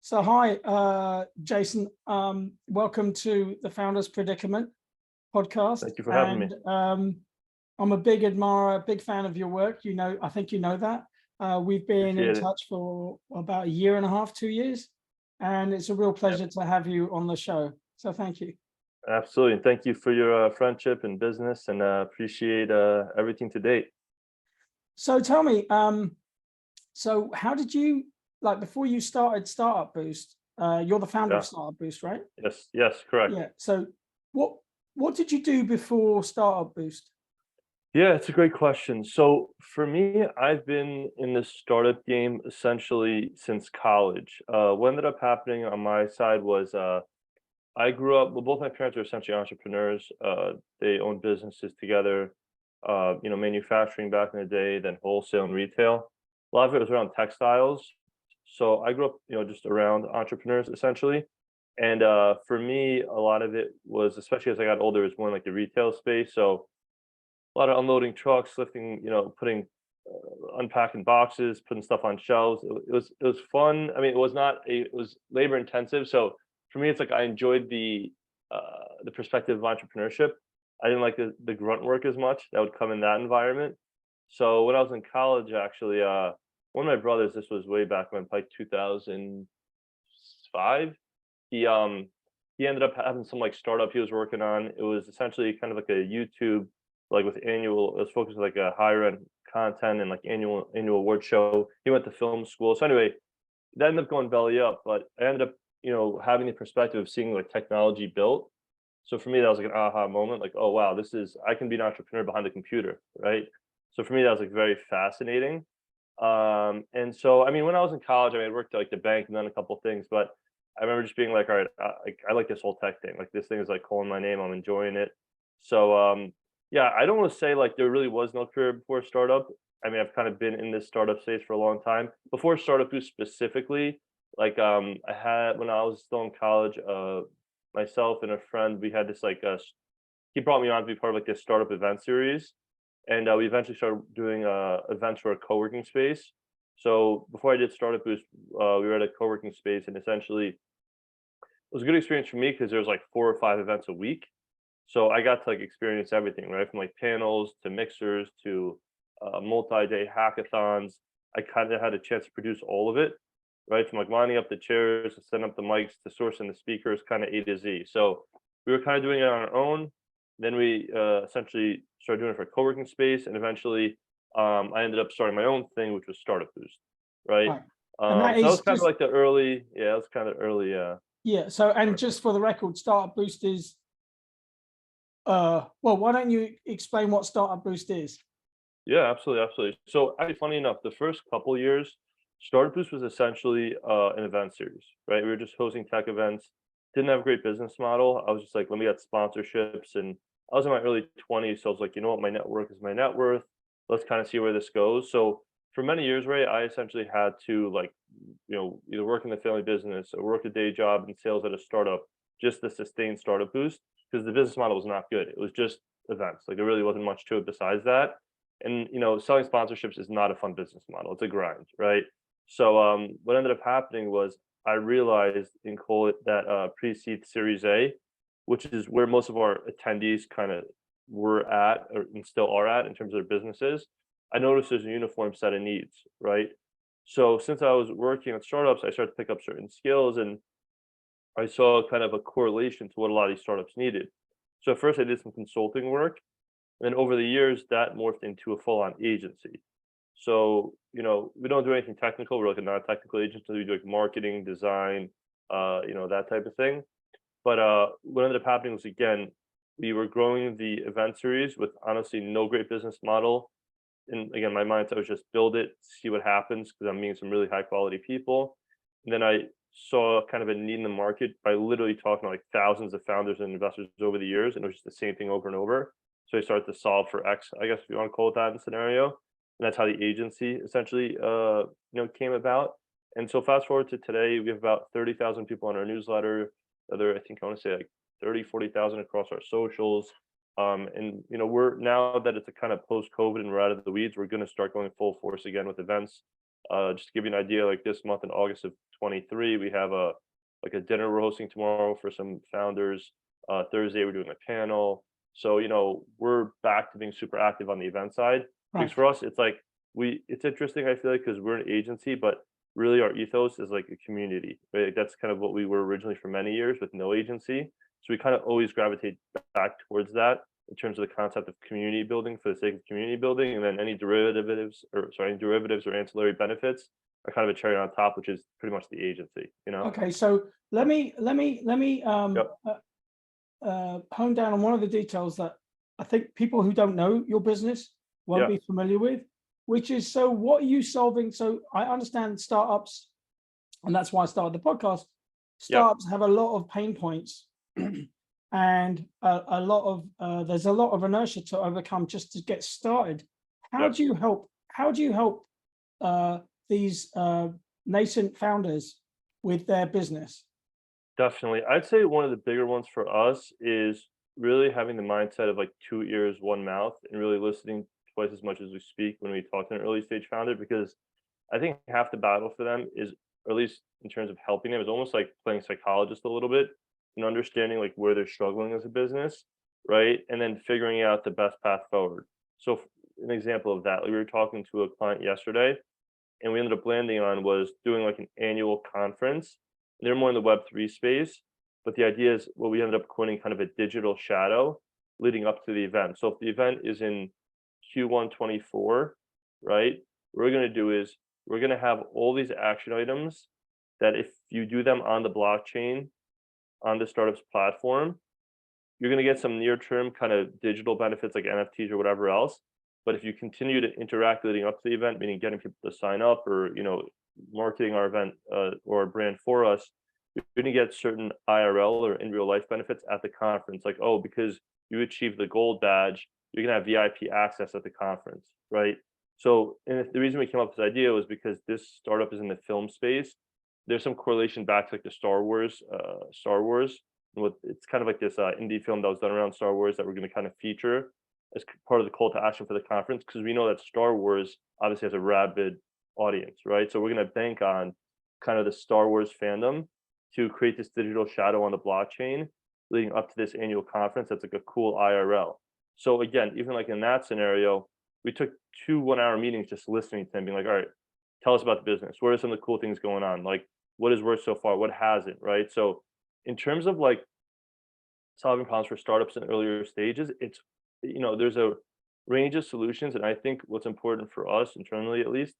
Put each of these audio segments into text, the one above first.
So hi, Jason. Welcome to the Founders Predicament podcast. Thank you for having me. And I'm a big admirer, big fan of your work. I think you know that. We've been in Appreciate it. touch for about a year and a half, 2 years, and it's a real Yep, pleasure to have you on the show. So thank you. absolutely. And thank you for your friendship and business, and appreciate everything to date. So tell me, so how did you, like before you started Startup Boost, you're the founder of Yeah. Startup Boost, right? Yes, correct. Yeah. So what what did you do before Startup Boost? Yeah, it's a great question. So for me, I've been in the startup game essentially since college. What ended up happening on my side was I grew up. Well, both my parents are essentially entrepreneurs. They owned businesses together. Manufacturing back in the day, then wholesale and retail. A lot of it was around textiles. So I grew up, just around entrepreneurs essentially. And for me, a lot of it was, especially as I got older, was more in like the retail space. So a lot of unloading trucks, lifting, putting, unpacking boxes, putting stuff on shelves. It was fun. I mean, it was labor intensive. So for me, it's like I enjoyed the perspective of entrepreneurship. I didn't like the grunt work as much that would come in that environment. So when I was in college, actually, one of my brothers, this was way back when, like 2005, he ended up having some like startup he was working on. It was essentially kind of like a YouTube, like with annual, it was focused on like a higher end content and like annual award show. He went to film school. So anyway, that ended up going belly up, but I ended up, having the perspective of seeing like technology built. So for me, that was like an aha moment, like, oh wow, I can be an entrepreneur behind the computer, right? So for me, that was like very fascinating. And so, I mean, when I was in college, I worked at like the bank and then a couple things, but I remember just being like, all right, I like this whole tech thing. Like this thing is like calling my name. I'm enjoying it. So, yeah, I don't want to say like there really was no career before startup. I mean, I've kind of been in this startup space for a long time. Before Startup Boost specifically, like I had when I was still in college, myself and a friend, we had this like he brought me on to be part of like this startup event series, and we eventually started doing events for a co-working space. So before I did Startup Boost, we were at a co-working space, and essentially it was a good experience for me because there was like 4 or 5 events a week. So I got to like experience everything, right? From like panels to mixers to multi-day hackathons. I kind of had a chance to produce all of it, right? From like lining up the chairs to setting up the mics to sourcing the speakers, kind of A to Z. So we were kind of doing it on our own. Then we essentially started doing it for a co-working space, and eventually I ended up starting my own thing, which was Startup Boost, right? Right. And that So that was is kind of just, like the early, yeah, that was kind of early. yeah. So, and Startup just Boost. for the record, Startup Boost is, well, why don't you explain what Startup Boost is? Yeah, absolutely, absolutely. So actually, funny enough, the first couple years, Startup Boost was essentially an event series, right? We were just hosting tech events. Didn't have a great business model. I was just like, let me get sponsorships, and I was in my early 20s, so I was like, you know what, my network is my net worth. Let's kind of see where this goes. So for many years, right, I essentially had to like, either work in the family business or work a day job in sales at a startup just to sustain Startup Boost because the business model was not good. It was just events. Like there really wasn't much to it besides that, and selling sponsorships is not a fun business model. It's a grind, right? So what ended up happening was I realized in call it that pre-seed series A, which is where most of our attendees kind of were at and still are at in terms of their businesses. I noticed there's a uniform set of needs, right? So since I was working at startups, I started to pick up certain skills, and I saw kind of a correlation to what a lot of these startups needed. So at first I did some consulting work, and over the years, that morphed into a full-on agency. So, we don't do anything technical. We're like a non-technical agency. We do like marketing, design, that type of thing. But what ended up happening was again, we were growing the event series with honestly no great business model. And again, my mindset was just build it, see what happens, because I'm meeting some really high quality people. And then I saw kind of a need in the market by literally talking to like thousands of founders and investors over the years, and it was just the same thing over and over. So I started to solve for X, I guess if you want to call it that in scenario. And that's how the agency essentially came about. And so fast forward to today, we have about 30,000 people on our newsletter. I think I want to say like 30, 40,000 across our socials. And we're now that it's a kind of post-COVID and we're out of the weeds, we're going to start going full force again with events. Just to give you an idea, like this month in August of 23. We have a dinner we're hosting tomorrow for some founders. Thursday we're doing a panel. So, we're back to being super active on the event side. Because Right. for us, it's like it's interesting, I feel like, because we're an agency, but really our ethos is like a community, right? Like, that's kind of what we were originally for many years with no agency. So we kind of always gravitate back towards that in terms of the concept of community building for the sake of community building, and then any derivatives or ancillary benefits are kind of a cherry on top, which is pretty much the agency. Okay, so let me Yep. hone down on one of the details that I think people who don't know your business won't Yeah. be familiar with, which is, so what are you solving? So I understand startups, and that's why I started the podcast. Yep. Startups have a lot of pain points and a lot of there's a lot of inertia to overcome just to get started. How Yep. do you help? How do you help these nascent founders with their business? Definitely. I'd say one of the bigger ones for us is really having the mindset of like 2 ears, one mouth, and really listening twice as much as we speak when we talk to an early stage founder, because I think half the battle for them is, or at least in terms of helping them, is almost like playing psychologist a little bit and understanding like where they're struggling as a business, right? And then figuring out the best path forward. So an example of that, like we were talking to a client yesterday, and we ended up landing on was doing like an annual conference. They're more in the Web3 space, but the idea is, well, we ended up coining kind of a digital shadow leading up to the event. So if the event is in Q1 24, right, what we're going to do is we're going to have all these action items that if you do them on the blockchain, on the startup's platform, you're going to get some near-term kind of digital benefits like NFTs or whatever else. But if you continue to interact leading up to the event, meaning getting people to sign up or marketing our event or our brand for us, you're going to get certain IRL or in real life benefits at the conference. Like, oh, because you achieved the gold badge, you're going to have VIP access at the conference, right? So, and the reason we came up with this idea was because this startup is in the film space. There's some correlation back to like the Star Wars. It's kind of like this indie film that was done around Star Wars that we're going to kind of feature as part of the call to action for the conference, because we know that Star Wars obviously has a rabid audience, right? So we're going to bank on kind of the Star Wars fandom to create this digital shadow on the blockchain leading up to this annual conference. That's like a cool IRL. So again, even like in that scenario, we took 2 1-hour meetings just listening to him, being like, all right, tell us about the business. What are some of the cool things going on? Like, what has worked so far? What hasn't, right? So in terms of like solving problems for startups in earlier stages, it's, there's a range of solutions. And I think what's important for us internally, at least,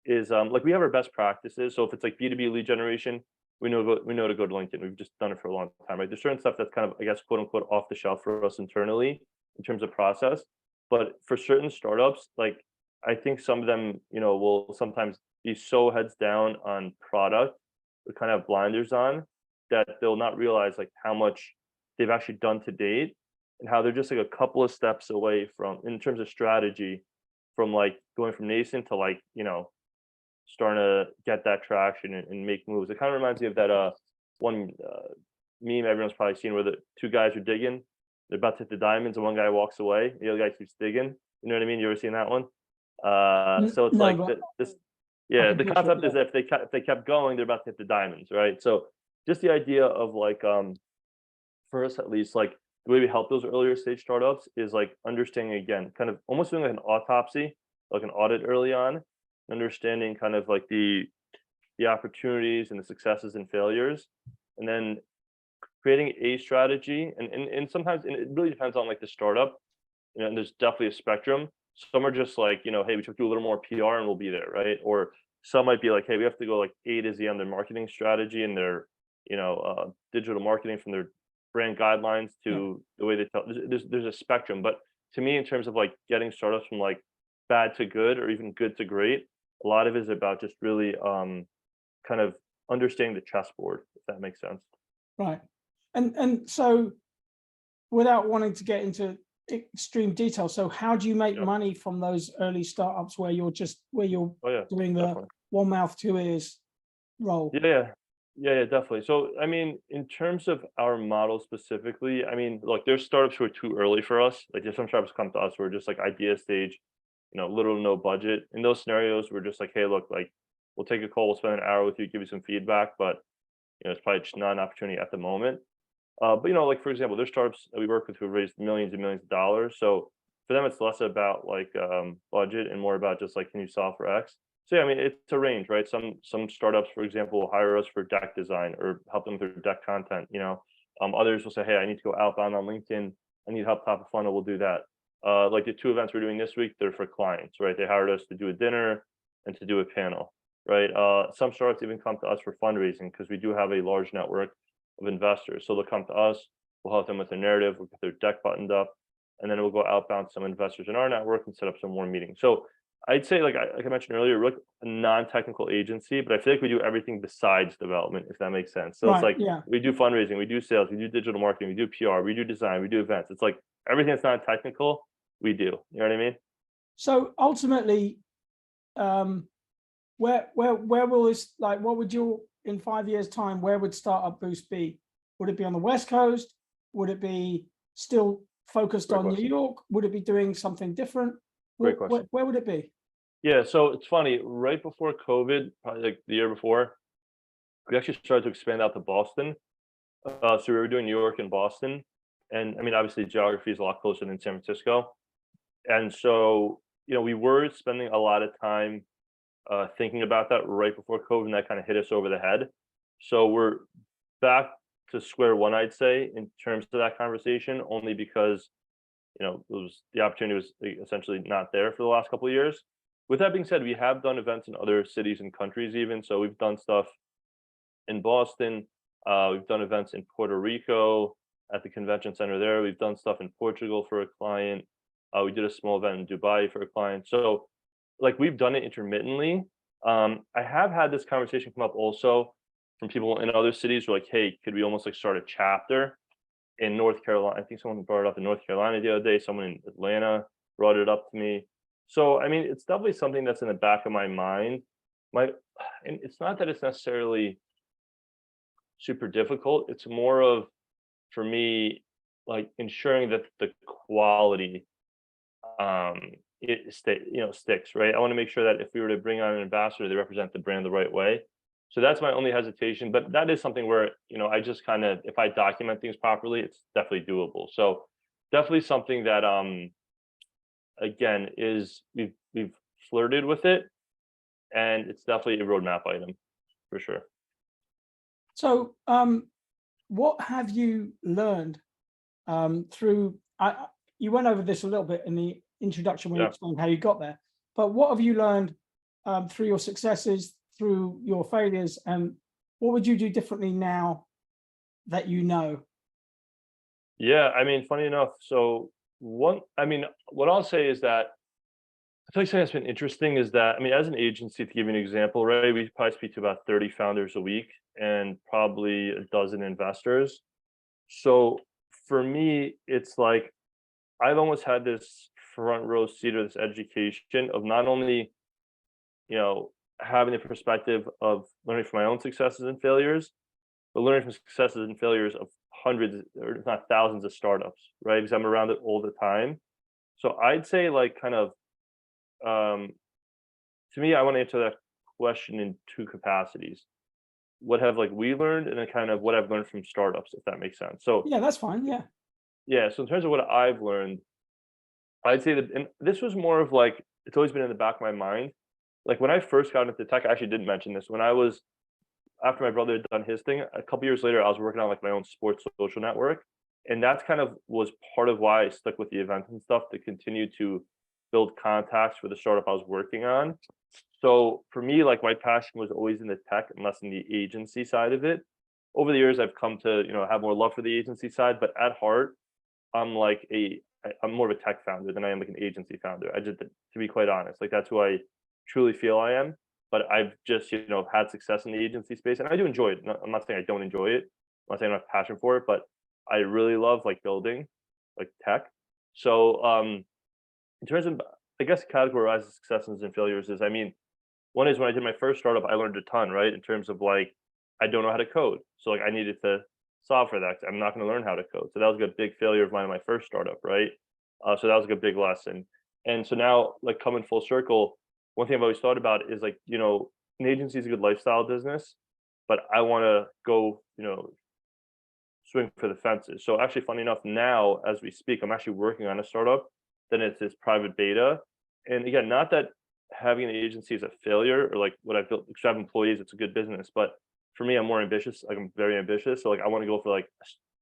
is like we have our best practices. So if it's like B2B lead generation, we know to go to LinkedIn. We've just done it for a long time, right? There's certain stuff that's kind of, I guess, quote unquote, off the shelf for us internally in terms of process. But for certain startups, like I think some of them, will sometimes be so heads down on product or kind of blinders on that they'll not realize like how much they've actually done to date and how they're just like a couple of steps away from, in terms of strategy, from like going from nascent to like, starting to get that traction and make moves. It kind of reminds me of that one meme everyone's probably seen where the 2 guys are digging, they're about to hit the diamonds and one guy walks away, the other guy keeps digging. You know what I mean? You ever seen that one? So it's No, like but this. I Yeah, can the picture it. concept is that if they kept going, they're about to hit the diamonds, right? So just the idea of like for us at least, like the way we help those earlier stage startups is like understanding, again, kind of almost doing like an autopsy, like an audit early on, understanding kind of like the opportunities and the successes and failures, and then creating a strategy. And sometimes, and it really depends on like the startup, and there's definitely a spectrum. Some are just like, hey, we should do a little more PR and we'll be there, right? Or some might be like, hey, we have to go like A to Z on their marketing strategy and their, digital marketing, from their brand guidelines Yeah. to the way they tell. There's a spectrum, but to me, in terms of like getting startups from like bad to good or even good to great, a lot of it is about just really kind of understanding the chessboard, if that makes sense. Right. And so, without wanting to get into extreme detail, so how do you make Yeah. money from those early startups where you're Oh yeah, doing the definitely. one mouth, 2 ears role? Yeah, definitely. So, I mean, in terms of our model specifically, I mean, look, there's startups who are too early for us. Like, there's some startups come to us who are just like idea stage, little to no budget. In those scenarios, we're just like, hey, look, like we'll take a call, we'll spend an hour with you, give you some feedback, but it's probably just not an opportunity at the moment. But like for example, there's startups that we work with who raised millions and millions of dollars. So for them, it's less about like budget and more about just like, can you solve for X? So yeah, I mean, it's a range, right? Some startups, for example, will hire us for deck design or help them through deck content. Others will say, hey, I need to go outbound on LinkedIn. I need help top of funnel. We'll do that. Like the 2 events we're doing this week, they're for clients, right? They hired us to do a dinner and to do a panel, right? Some startups even come to us for fundraising because we do have a large network of investors. So they'll come to us, we'll help them with their narrative, we'll get their deck buttoned up, and then we'll go outbound to some investors in our network and set up some more meetings. So I'd say, like I mentioned earlier, we're like a non-technical agency, but I feel like we do everything besides development, if that makes sense. So it's Right. like Yeah. we do fundraising, we do sales, we do digital marketing, we do PR, we do design, we do events. It's like everything that's not technical, we do. You know what I mean? So ultimately, where will this, like, what would you, in 5 years' time, where would Startup Boost be? Would it be on the West Coast? Would it be still focused Great on New question. York? Would it be doing something different? Great question. Where would it be? Yeah, so it's funny, right before COVID, probably like the year before, we actually started to expand out to Boston. So we were doing New York and Boston. And I mean, obviously geography is a lot closer than San Francisco. And so, we were spending a lot of time thinking about that right before COVID, and that kind of hit us over the head. So we're back to square one, I'd say, in terms of that conversation, only because, the opportunity was essentially not there for the last couple of years. With that being said, we have done events in other cities and countries even. So we've done stuff in Boston. We've done events in Puerto Rico at the convention center there. We've done stuff in Portugal for a client. We did a small event in Dubai for a client. So like we've done it intermittently. I have had this conversation come up also from people in other cities who are like, hey, could we almost like start a chapter in North Carolina? I think someone brought it up in North Carolina the other day. Someone in Atlanta brought it up to me. So, I mean, it's definitely something that's in the back of my mind. And it's not that it's necessarily super difficult. It's more of, for me, like ensuring that the quality sticks, right? I want to make sure that if we were to bring on an ambassador, they represent the brand the right way. So that's my only hesitation, but that is something where, I just kind of, if I document things properly, it's definitely doable. So definitely something that, again, is we've flirted with it, and it's definitely a roadmap item for sure. So what have you learned through, you went over this a little bit in the introduction when you explained how you got there, but what have you learned through your successes, through your failures, and what would you do differently now that you know? Yeah, I mean, funny enough, so what I'll say is that I feel like something that's been interesting is that, I mean, as an agency, to give you an example, right, we probably speak to about 30 founders a week and probably a dozen investors. So for me, it's like I've almost had this front row seat of this education of not only, having the perspective of learning from my own successes and failures, but learning from successes and failures of hundreds or if not thousands of startups, right? Because I'm around it all the time. So I'd say like kind of, to me, I want to answer that question in two capacities. What have like we learned, and then kind of what I've learned from startups, if that makes sense. So Yeah, that's fine. Yeah. yeah, so in terms of what I've learned, I'd say that, and this was more of like, it's always been in the back of my mind. Like when I first got into tech, I actually didn't mention this. After my brother had done his thing, a couple years later, I was working on like my own sports social network. And that's kind of was part of why I stuck with the events and stuff, to continue to build contacts for the startup I was working on. So for me, like my passion was always in the tech and less in the agency side of it. Over the years, I've come to, have more love for the agency side, but at heart, I'm more of a tech founder than I am like an agency founder. To be quite honest, like that's who I truly feel I am. But I've just, had success in the agency space, and I do enjoy it. I'm not saying I don't enjoy it. I'm not saying I don't have passion for it, but I really love like building like tech. So in terms of, I guess, categorize successes and failures is, I mean, one is when I did my first startup, I learned a ton, right? In terms of like, I don't know how to code. So like I needed to solve for that. I'm not going to learn how to code. So that was a big failure of mine in my first startup, right? So that was a big lesson. And so now, like coming full circle, one thing I've always thought about is like, an agency is a good lifestyle business, but I want to go, swing for the fences. So actually, funny enough, now as we speak, I'm actually working on a startup. Then it's this private beta, and again, not that having an agency is a failure or like what I've built. Because I have employees, it's a good business, but for me, I'm more ambitious. Like I'm very ambitious, so like I want to go for like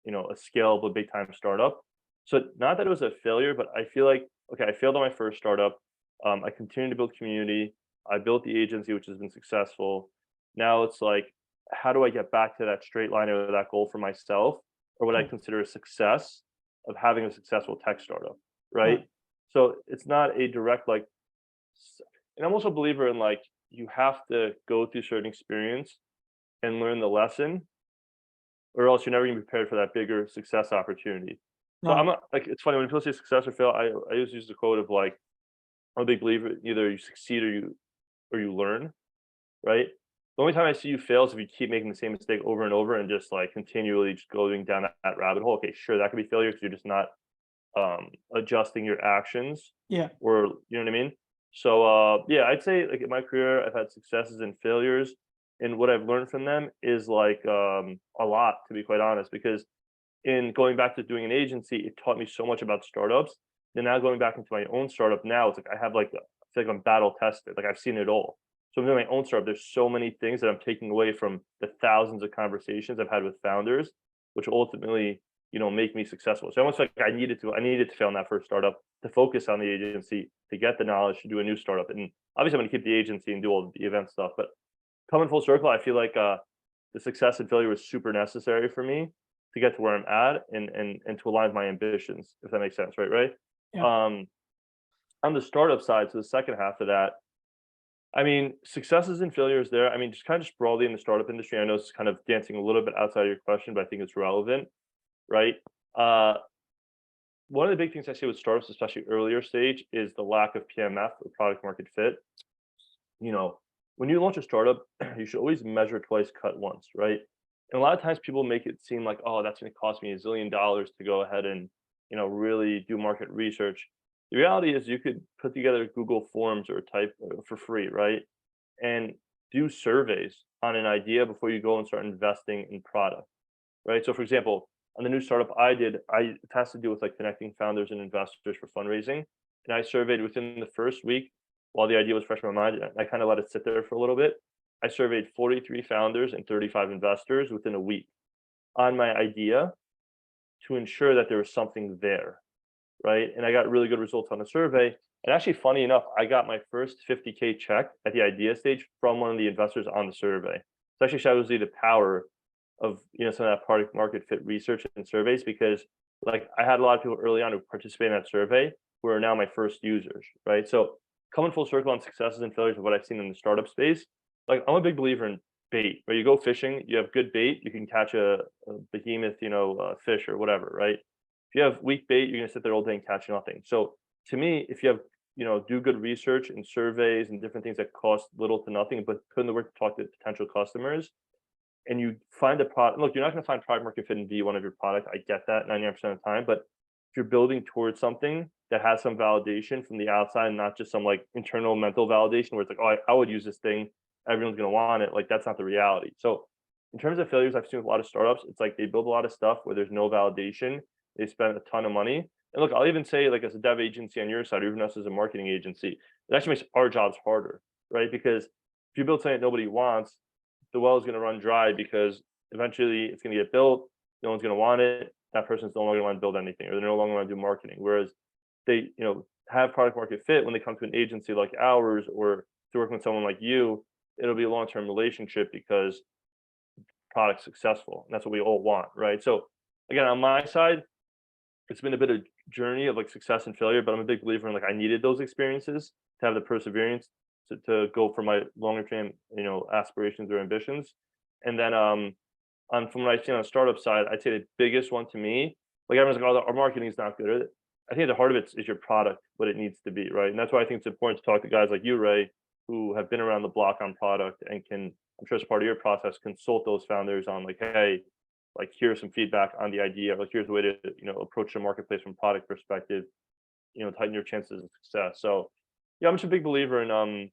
a scalable, big time startup. So not that it was a failure, but I feel like okay, I failed on my first startup. I continue to build community. I built the agency, which has been successful. Now it's like, how do I get back to that straight line or that goal for myself, or what I Mm. consider a success of having a successful tech startup, right? Right. So it's not a direct like, and I'm also a believer in like you have to go through certain experience and learn the lesson, or else you're never gonna be prepared for that bigger success opportunity. So I'm Right. not like it's funny when people say success or fail. I always use the quote of like I'm a big believer either you succeed or you learn, right? The only time I see you fail is if you keep making the same mistake over and over and just like continually just going down that rabbit hole. Okay, sure, that could be failure because you're just not adjusting your actions, Yeah. or you know what I mean. So yeah, I'd say like in my career, I've had successes and failures, and what I've learned from them is like a lot, to be quite honest. Because in going back to doing an agency, it taught me so much about startups. And now going back into my own startup now, it's like I have like I feel like I'm battle tested. Like I've seen it all. So I'm doing my own startup. There's so many things that I'm taking away from the thousands of conversations I've had with founders, which ultimately, make me successful. So I almost like I needed to fail in that first startup to focus on the agency, to get the knowledge to do a new startup. And obviously I'm gonna keep the agency and do all the event stuff. But coming full circle, I feel like the success and failure was super necessary for me to get to where I'm at and to align with my ambitions, if that makes sense, right? Right. Yeah. Um, on the startup side, so the second half of that, I mean, successes and failures there. I mean, just broadly in the startup industry. I know it's kind of dancing a little bit outside of your question, but I think it's relevant, right? Uh, One of the big things I see with startups, especially earlier stage, is the lack of PMF or product market fit. You know, when you launch a startup, you should always measure twice, cut once, right? And a lot of times people make it seem like, oh, that's going to cost me $1 zillion to go ahead and, really do market research. The reality is you could put together Google Forms or type for free, right? And do surveys on an idea before you go and start investing in product, right? So for example, on the new startup I did, it has to do with like connecting founders and investors for fundraising. And I surveyed within the first week while the idea was fresh in my mind. I kind of let it sit there for a little bit. I surveyed 43 founders and 35 investors within a week on my idea to ensure that there was something there, right? And I got really good results on the survey. And actually, funny enough, I got my first 50K check at the idea stage from one of the investors on the survey. So actually shows you the power of some of that product market fit research and surveys, because like I had a lot of people early on who participated in that survey who are now my first users, right? So coming full circle on successes and failures of what I've seen in the startup space, like I'm a big believer in bait. Where you go fishing, you have good bait, you can catch a behemoth, fish or whatever, right? If you have weak bait, you're gonna sit there all day and catch nothing. So to me, if you have do good research and surveys and different things that cost little to nothing, but put in the work to talk to potential customers, and you find a product. Look, you're not going to find product market fit in V1 of your product. I get that 99% of the time, but if you're building towards something that has some validation from the outside, and not just some like internal mental validation where it's like, oh, I would use this thing, everyone's going to want it. Like that's not the reality. So in terms of failures, I've seen with a lot of startups, it's like they build a lot of stuff where there's no validation. They spend a ton of money. And look, I'll even say like as a dev agency on your side, or even us as a marketing agency, it actually makes our jobs harder, right? Because if you build something that nobody wants, the well is going to run dry, because eventually it's going to get built. No one's going to want it. That person's no longer going to want to build anything, or they're no longer going to do marketing. Whereas they, have product market fit when they come to an agency like ours, or to work with someone like you, it'll be a long-term relationship because the product's successful. And that's what we all want, right? So again, on my side, it's been a bit of journey of like success and failure, but I'm a big believer in like I needed those experiences to have the perseverance to go for my longer term, aspirations or ambitions. And then on from what I've seen on the startup side, I'd say the biggest one to me, like everyone's like, oh, our marketing is not good. I think the heart of it is your product, what it needs to be, right? And that's why I think it's important to talk to guys like you, Ray, who have been around the block on product and can, I'm sure as part of your process, consult those founders on like, hey, like here's some feedback on the idea, like here's a way to approach the marketplace from product perspective, tighten your chances of success. So yeah, I'm just a big believer in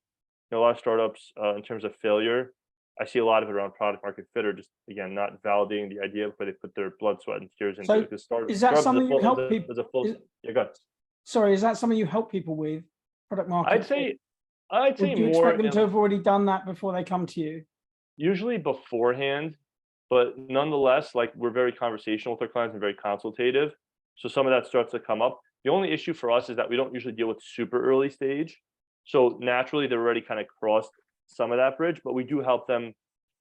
a lot of startups in terms of failure, I see a lot of it around product market fit, or just again not validating the idea, but they put their blood, sweat, and tears into it. So Because is that startups something you help people? is a full Is, yeah, go ahead. sorry, is that something you help people with, product I'd market fit? say I'd say Would you more expect them to in have already done that before they come to you? usually beforehand, but nonetheless, like we're very conversational with our clients and very consultative. So some of that starts to come up. The only issue for us is that we don't usually deal with super early stage. So naturally, they're already kind of crossed some of that bridge, but we do help them,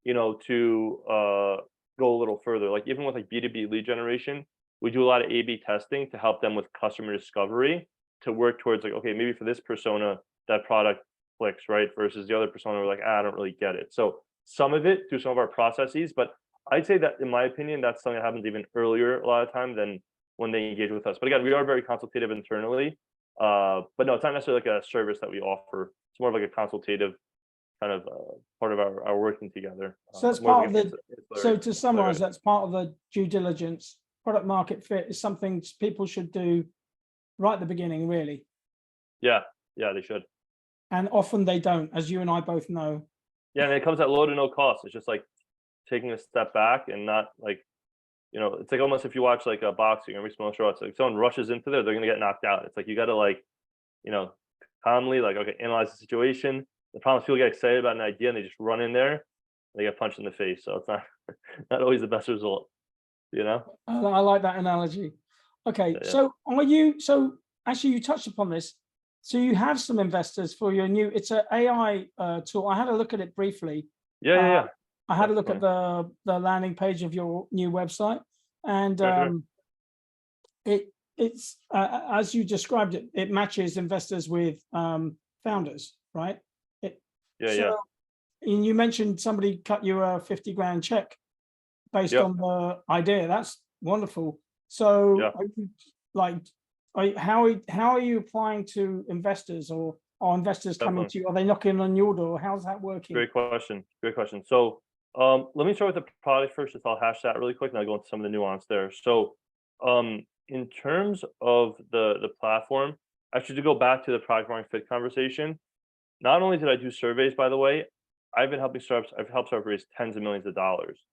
to go a little further. Like even with like B2B lead generation, we do a lot of A/B testing to help them with customer discovery to work towards like, okay, maybe for this persona, that product clicks, right? Versus the other persona, we're like, I don't really get it. So some of it through some of our processes, but I'd say that in my opinion, that's something that happens even earlier a lot of time than when they engage with us. But again, we are very consultative internally. But no, it's not necessarily like a service that we offer. It's more of like a consultative kind of part of our working together. So that's More part like of an the, so ancillary. to summarize, that's part of the due diligence. Product market fit is something people should do right at the beginning, really. Yeah, yeah, they should. And often they don't, as you and I both know. Yeah, and it comes at low to no cost. It's just like taking a step back and not like, it's like almost if you watch like a boxing or mixed martial arts, like someone rushes into there, they're gonna get knocked out. It's like you gotta like, you know, calmly, like, okay, analyze the situation. The problem is people get excited about an idea and they just run in there, they get punched in the face. So it's not not always the best result, you know? I like that analogy. Okay, Yeah, yeah. so so actually you touched upon this. So you have some investors for your new, it's an AI tool. I had a look at it briefly. Yeah, yeah, Uh, yeah. I had a look at Definitely. the landing page of your new website, and Sure, sure. it's as you described it, it matches investors with founders, right? It, Yeah, so, yeah. and you mentioned somebody cut you a 50 grand check based Yep. on the idea. That's wonderful. So, Yeah, are you, like, how are you applying to investors, or are investors coming definitely. to you? Are they knocking on your door? How's that working? Great question. Great question. So, let me start with the product first, just I'll hash that really quick, and I'll go into some of the nuance there. So, in terms of the platform, actually to go back to the product market fit conversation, not only did I do surveys, by the way, I've helped startups raise tens of millions of dollars.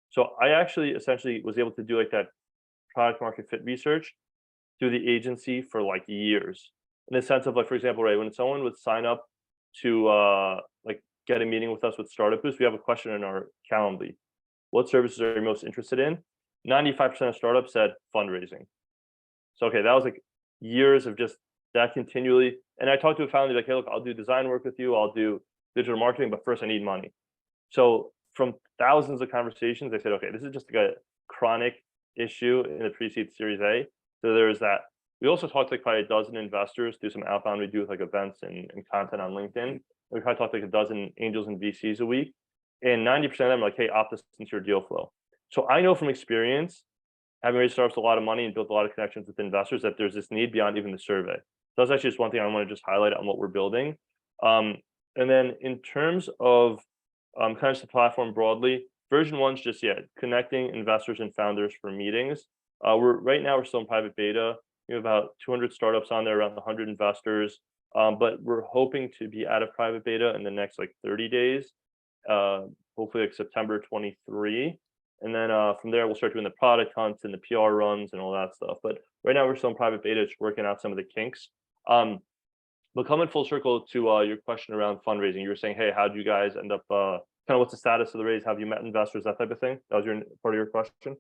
So I actually essentially was able to do like that product market fit research through the agency for like years. In the sense of like, for example, right, when someone would sign up to like get a meeting with us with Startup Boost, we have a question in our Calendly. What services are you most interested in? 95% of startups said fundraising. So okay, that was like years of just that continually. And I talked to a founder like, hey, look, I'll do design work with you, I'll do digital marketing, but first I need money. So from thousands of conversations, they said, okay, this is just like a chronic issue in the pre-seed Series A. So there's that. We also talked to like probably a dozen investors through some outbound we do with like events and content on LinkedIn. We probably talked to like a dozen angels and VCs a week. And 90% of them are like, hey, opt this into your deal flow. So I know from experience, having raised startups a lot of money and built a lot of connections with investors, that there's this need beyond even the survey. So that's actually just one thing I want to just highlight on what we're building. Um, and then in terms of kind of the platform broadly, version one's just connecting investors and founders for meetings. We're still in private beta. We have about 200 startups on there, around 100 investors. But we're hoping to be out of private beta in the next like 30 days, hopefully like September 23. And then from there, we'll start doing the product hunts and the PR runs and all that stuff. But right now, we're still in private beta, just working out some of the kinks. But coming full circle to your question around fundraising, you were saying, hey, how do you guys end up, kind of what's the status of the raise? Have you met investors, that type of thing? That was your part of your question?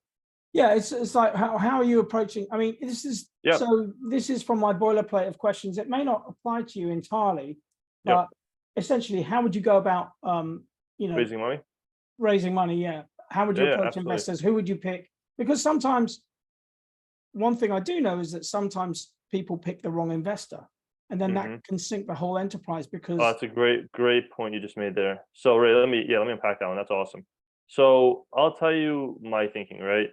Yeah, it's like how are you approaching? I mean, Yeah, this is from my boilerplate of questions. It may not apply to you entirely, yeah. but essentially, how would you go about you know, Raising money? raising money? Yeah, how would Yeah, you yeah, approach absolutely. investors? Who would you pick? Because sometimes one thing I do know is that sometimes people pick the wrong investor, and then that Hmm. can sink the whole enterprise Oh, because that's a great point you just made there. So, Ray, let me unpack that one. That's awesome. So I'll tell you my thinking, right?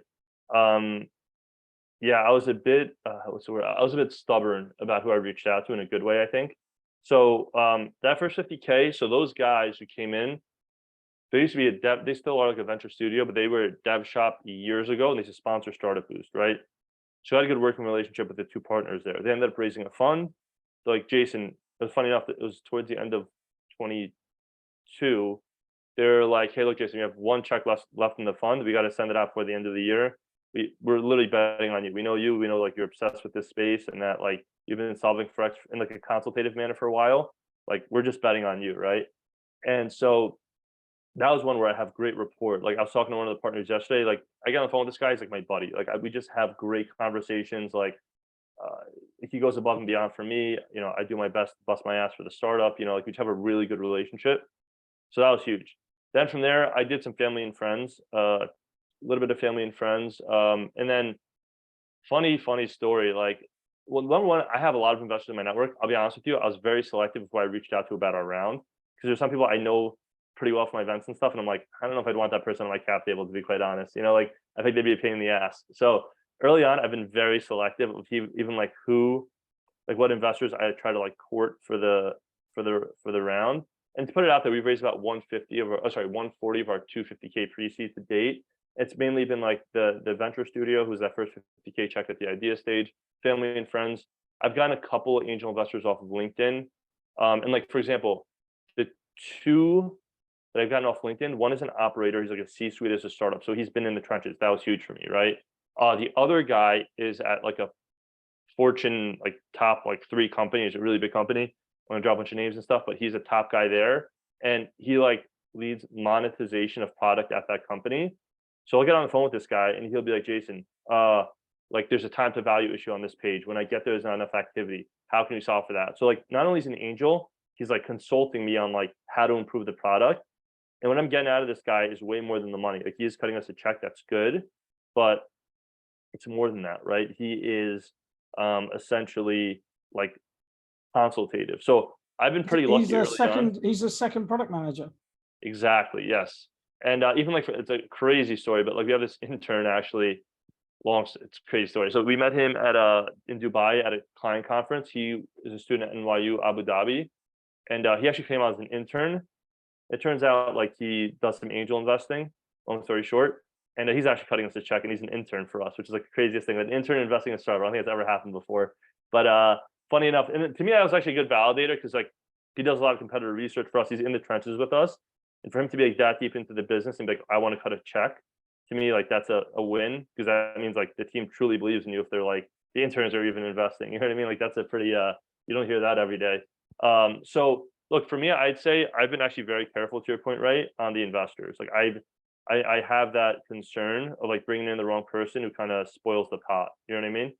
Um, yeah, I was a bit, what's the word? I was a bit stubborn about who I reached out to in a good way, I think. So that first 50K, so those guys who came in, they used to be a dev, they still are like a venture studio, but they were a dev shop years ago and they used to sponsor Startup Boost, right? So I had a good working relationship with the two partners there. They ended up raising a fund. So like Jason, it was funny enough that it was towards the end of 2, they're like, hey, look, Jason, we have 1 check left in the fund. We got to send it out before the end of the year. We're literally betting on you. We know you. We know like you're obsessed with this space and that like you've been solving for X in like a consultative manner for a while. Like we're just betting on you, right? And so that was one where I have great rapport. Like I was talking to one of the partners yesterday. Like I get on the phone with this guy. He's like my buddy. Like we just have great conversations. Like he goes above and beyond for me. You know, I do my best to bust my ass for the startup. You know, like we just have a really good relationship. So that was huge. Then from there, I did some family and friends, a little bit of family and friends, and then funny story. Like, well, number one, I have a lot of investors in my network. I'll be honest with you, I was very selective before I reached out to about our round because there's some people I know pretty well from my events and stuff, and I'm like, I don't know if I'd want that person on my cap table, to be quite honest. You know, like I think they'd be a pain in the ass. So early on, I've been very selective of even like who, like what investors I try to like court for the round. And to put it out there, we've raised about 140 of our 250K pre-seed to date. It's mainly been like the venture studio, who's that first 50K check at the idea stage, family and friends. I've gotten a couple of angel investors off of LinkedIn. And like, for example, the 2 that I've gotten off LinkedIn, one is an operator. He's like a C-suite as a startup. So he's been in the trenches. That was huge for me, right? The other guy is at like a Fortune, like top like 3 company. It's a really big company. I'm gonna drop a bunch of names and stuff, but he's a top guy there. And he like leads monetization of product at that company. So I'll get on the phone with this guy and he'll be like, Jason, like there's a time to value issue on this page. When I get there, there's not enough activity. How can you solve for that? So like not only is he an angel, he's like consulting me on like how to improve the product. And what I'm getting out of this guy is way more than the money. Like he is cutting us a check, that's good, but it's more than that, right? He is essentially like consultative. So I've been pretty He's lucky a early on. he's a second product manager. Exactly, yes. And even like it's a crazy story, but like we have this intern actually. It's a crazy story. So we met him at in Dubai at a client conference. He is a student at NYU Abu Dhabi, and he actually came out as an intern. It turns out like he does some angel investing. Long story short, and he's actually cutting us a check, and he's an intern for us, which is like the craziest thing. An intern investing in a startup. I don't think it's ever happened before. But funny enough, and to me, that was actually a good validator because like he does a lot of competitor research for us. He's in the trenches with us, and for him to be like that deep into the business and be like, I want to cut a check, to me, like that's a win because that means like the team truly believes in you. If they're like the interns are even investing, you know what I mean? Like that's a pretty you don't hear that every day. So look, for me, I'd say I've been actually very careful, to your point, right, on the investors. Like I have that concern of like bringing in the wrong person who kind of spoils the pot. You know what I mean?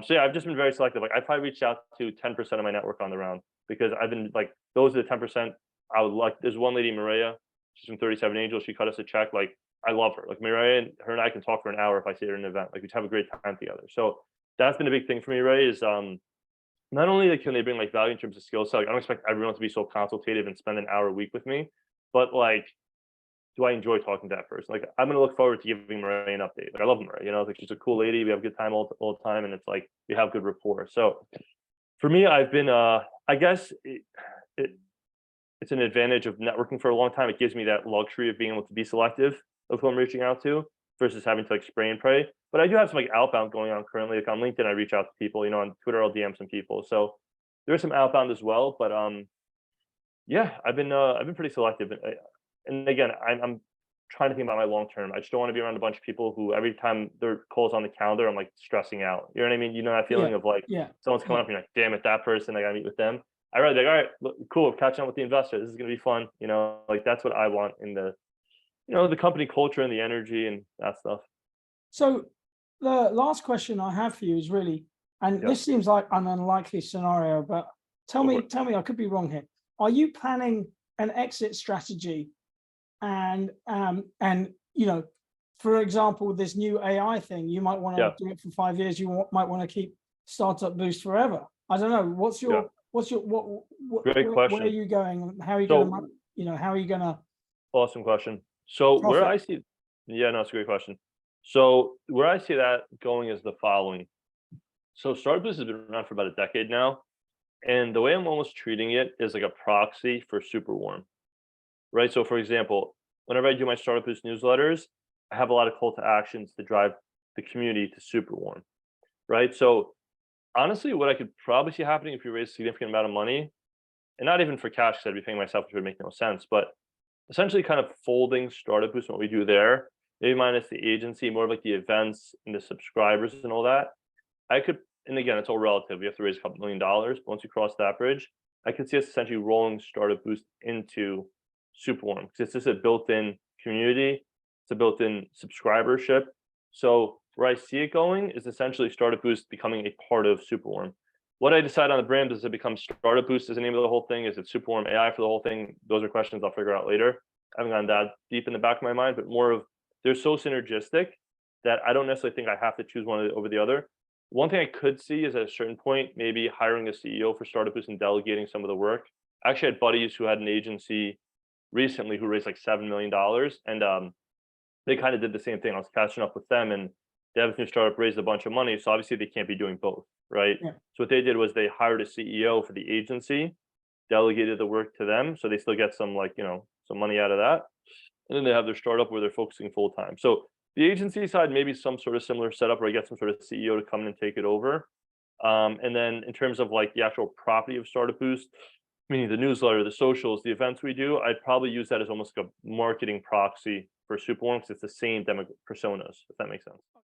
So yeah, I've just been very selective. Like I probably reached out to 10% of my network on the round because I've been like, those are the 10% I would like. There's one lady, Maria, she's from 37 Angels. She cut us a check. Like I love her. Like Maria and her and I can talk for an hour if I see her in an event. Like we just have a great time together. So that's been a big thing for me, Ray, is not only like can they bring like value in terms of skill set, like I don't expect everyone to be so consultative and spend an hour a week with me, but like, do I enjoy talking to that person? Like I'm gonna look forward to giving Maria an update. Like I love Maria, you know, like she's a cool lady. We have a good time all the time, and it's like we have good rapport. So for me, I've been I guess it's an advantage of networking for a long time. It gives me that luxury of being able to be selective of who I'm reaching out to versus having to like spray and pray. But I do have some like outbound going on currently. Like on LinkedIn, I reach out to people, you know, on Twitter, I'll DM some people. So there's some outbound as well. But yeah, I've been pretty selective. And again, I'm trying to think about my long term. I just don't want to be around a bunch of people who every time their calls on the calendar, I'm like stressing out. You know what I mean? You know that feeling of like someone's coming up and you're like, damn it, that person, I gotta meet with them. I rather like, all right, look, cool, catching up with the investor. This is gonna be fun. You know, like that's what I want in the, you know, the company culture and the energy and that stuff. So the last question I have for you is really, and this seems like an unlikely scenario, but tell me, I could be wrong here. Are you planning an exit strategy? And you know, for example, with this new AI thing, you might want to do it for 5 years. You might want to keep Startup Boost forever. I don't know. What's your Great question. Where are you going? How are you going to, you know, how are you going to? Awesome question. So where I see, no, it's a great question. So where I see that going is the following. So Startup Boost has been around for about a decade now. And the way I'm almost treating it is like a proxy for Super Warm. Right. So for example, whenever I do my Startup Boost newsletters, I have a lot of call to actions to drive the community to Super Warm. Right. So honestly, what I could probably see happening if you raise a significant amount of money and not even for cash, because I'd be paying myself, which would make no sense, but essentially kind of folding Startup Boost and what we do there, maybe minus the agency, more of like the events and the subscribers and all that. I could, and again, it's all relative. We have to raise a couple $1 million. But once we cross that bridge, I could see us essentially rolling Startup Boost into Superwarm, because it's just a built-in community. It's a built-in subscribership. So where I see it going is essentially Startup Boost becoming a part of Superwarm. What I decide on the brand, does it become Startup Boost as the name of the whole thing? Is it Superwarm AI for the whole thing? Those are questions I'll figure out later. I haven't gone that deep in the back of my mind, but more of, they're so synergistic that I don't necessarily think I have to choose one over the other. One thing I could see is at a certain point, maybe hiring a CEO for Startup Boost and delegating some of the work. I actually had buddies who had an agency recently who raised like $7 million, and they kind of did the same thing. I was catching up with them, and they have this new startup, raised a bunch of money. So obviously they can't be doing both, right? Yeah. So what they did was they hired a CEO for the agency, delegated the work to them. So they still get some, like, some money out of that. And then they have their startup where they're focusing full time. So the agency side, maybe some sort of similar setup where I get some sort of CEO to come in and take it over. And then in terms of like the actual property of Startup Boost, meaning the newsletter, the socials, the events we do, I'd probably use that as almost like a marketing proxy for Superwarm, because it's the same personas, if that makes sense.